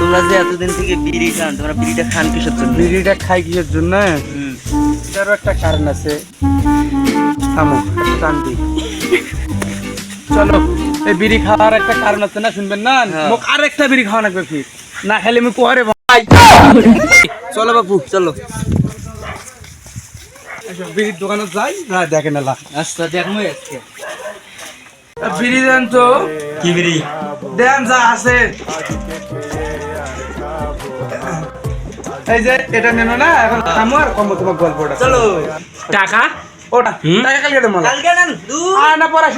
তোমরা যে এতদিন থেকে বিড়ি খান, তোমরা বিড়িটা খান কিসের জন্য? বিড়িটা খাই কিসের জন্য? এটারও একটা কারণ আছে। থামো, একটু টান দিই। চলো, এই বিড়ি খাওয়ার একটা কারণ আছে না, শুনবেন না? মোক আর একটা বিড়ি খাওয়া লাগবে ফির, না খেলে আমি কোয়ারে ভাই। চলো বাপু চলো। বিড়ির দোকানে যাই, না দেখে না। আচ্ছা দেখবো আজকে। বিড়ি দেন তো। কি বিড়ি দেন যা আছে। এই যে এটা নেন না, এখন থামো আর কমো তোমার গল্পটা। চলো। টাকা ওটা টাকা কালকে দেবো না। কালকে নেন আর না পড়া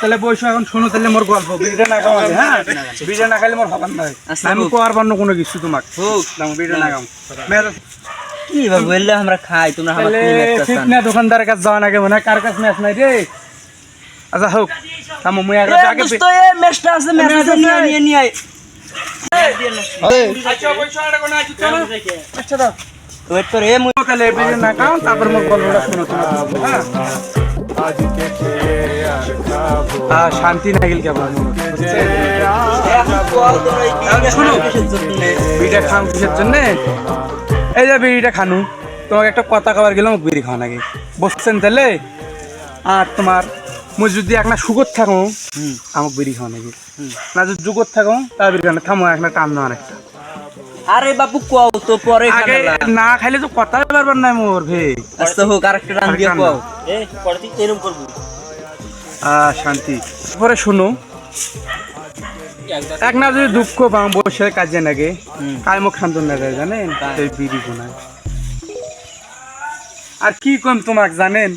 তাহলে বসো, এখন শোনো তাহলে মোর গল্প। বিড়িটা না খাওয়া, হ্যাঁ বিড়িটা না খাইলে মোর হবার নয়। আমি কোয়ার পারনো কোনো কিছু তোমাকে হোক না, বিড়িটা না খাও। কি বাবু বললে আমরা খাই, তোমরা আমার কি ম্যাচ ঠিক না, দোকানদারের কাছে যাওয়া নাকি মনে হয়, কার কাছে ম্যাচ নাই রে। আচ্ছা হোক, থামো মুই আগে দোস্ত এ ম্যাচটা আছে, ম্যাচটা নিয়ে নিয়ে আয়। আচ্ছা বসো, আরে কোন আছে চলো। আচ্ছা দাও ওয়েট করে এ মুই তাহলে বিড়ি না খাও, তারপর মোর গল্পটা শোনো তোমার। হ্যাঁ শান্তি না গেল কেমন বিড়িটা খাও কিসের জন্য? এই যে বিড়িটা খানু, তোমাকে একটা কথা খাবার গেলাম, বিড়ি খাওয়া নাকি বসছেন তাহলে। আর তোমার মুই যদি একটা সুগত থাকো আমার বিড়ি খাওয়া নাকি, না যদি যুগত থাকো তার বিড়ি খাওয়া। থামো একটা টান দেওয়া একটা। আরে বাপু কও তো পরে আগে না খাইলে তো কথা পারবার না মোর ভাই। আচ্ছা হোক, আরেকটা টান দিয়ে কও। এ পড়তি এরকম করব। শান্তি পরে শুনো, এক না যদি দুঃখ পাও বসে কাজে নাগে, কায় মুখ শান্ত না যায় জানেন, এই বিড়ি গোনায়। আর কি কম তোমাকে জানেন,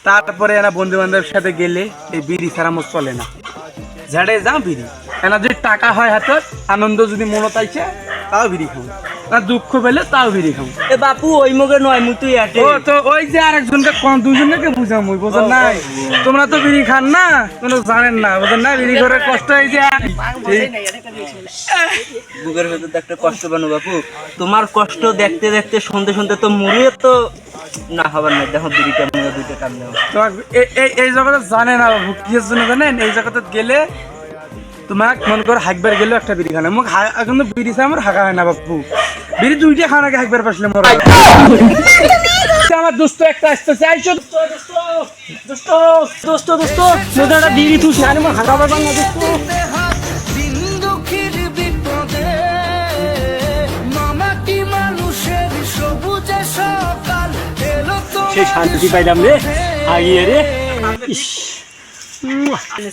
তারপরে এরা বন্ধু বান্ধবের সাথে গেলে এই বিড়ি ছাড়া মোট চলে না। ঝাড়ে যাও বিড়ি, এনা যদি টাকা হয় হাতত, আনন্দ যদি মনে চাইছে তাও বিড়ি খাও, না দুঃখ পেলে তাও বিড়ি খাও। এ বাপু ওই মুখে নয়, মুই তুই আটে। ও তো ওই যে আরেকজনকে কোন দুজনকে বুঝাম মুই, বুঝেন নাই? তোমরা তো বিড়ি খান না, তোমরা জানেন না, বুঝেন না? বিড়ি করে কষ্ট এই যে বুকের ভেতর একটা কষ্ট বানো বাপু। তোমার কষ্ট দেখতে দেখতে শুনতে শুনতে তো মরিয়ে তো না হবার নাই। দেখো বিড়িটা মুখে দুইটা টান দাও। তোমার এই জগতে জানে না বাবু কিসের জন্য জানেন? এই জগতে গেলে তোমাকে মন করে হাঁকবার গেলে একটা বিড়ি খানে, মোক এখন তো বিড়ি খাই আমার হাঁকা হয় না বাপু। বিড়ি দুইটা খানাকে হাঁকবার পারছিলে মোর। আমার দোস্ত একটা আসতেছে, আইসো দোস্ত দোস্ত দোস্ত মোটা বিড়ি তুই সেখানে মোর হাঁকা পারবার না দোস্ত। সেই শান্তি পাইলাম রে আগিয়ে রে।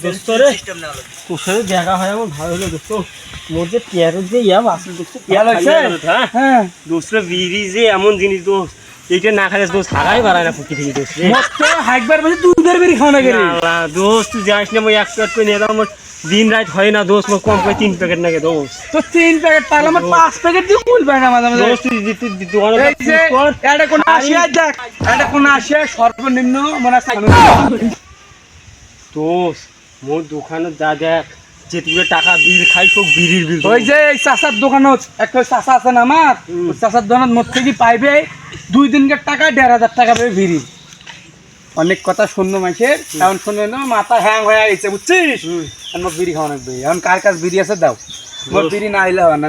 দোস্ত রে তোর সাথে দেখা হয় আমার ভালো হলো দোস্ত। মোর যে পেয়ারের যে ইয়াম আসল দোস্ত, পেয়ার আছে হ্যাঁ দোস্ত। বিড়ি যে এমন জিনিস দোস্ত, এইটা না খাইলে দোস্ত হারাই বাড়ায় না ফুকি থেকে দোস্ত। মস্ত হাইকবার বসে দুধের বিড়ি খাওয়া না গেলে দোস্ত তুই জানিস না, মই এক প্যাকেট করে নিয়ে আমার দিন রাত হয় না দোস্ত। মই কম করে 3 প্যাকেট নাকি দোস্ত। তো 3 প্যাকেট পারলাম, আমার 5 প্যাকেট দিয়ে কুল পায় না মাঝে মাঝে দোস্ত তুই দোকানে এটা কোন আসিয়া দেখ, এটা কোন আসিয়া সর্বনিম্ন মানে দোস্ত মোর দোকানে যা দেখ, যেটুকু টাকা বিল খাই সব বিড়ির বিল। ওই যে এই চাচার দোকানত একটা চাচা আছে না আমার, ওই চাচার দোকানত মোট থেকে পাইবে 2 দিনকার টাকা 1500 টাকা পাবে বিড়ি। অনেক কথা শুনলো মাইসের, এখন শুনে না মাথা হ্যাং হয়ে গেছে বুঝছিস। আমার বিড়ি খাওয়া লাগবে, এখন কার কাছে বিড়ি আছে দাও, মোর বিড়ি না আইলে হবে না।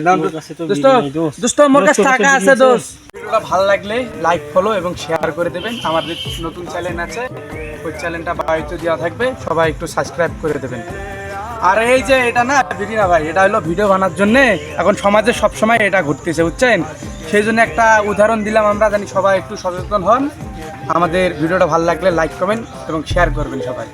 দোস্ত মোর কাছে টাকা আছে দোস্ত। ভিডিওটা ভালো লাগলে লাইক ফলো এবং শেয়ার করে দেবেন। আমাদের নতুন চ্যানেল আছে, ওই চ্যানেলটা বাড়িতে দেওয়া থাকবে, সবাই একটু সাবস্ক্রাইব করে দেবেন। আর এই যে এটা না বিড়ি না ভাই, এটা হলো ভিডিও বানার জন্য। এখন সমাজে সবসময় এটা ঘটতেছে বুঝছেন, সেই জন্য একটা উদাহরণ দিলাম আমরা, জানি সবাই একটু সচেতন হন। আমাদের ভিডিওটা ভালো লাগলে লাইক করবেন এবং শেয়ার করবেন সবাই।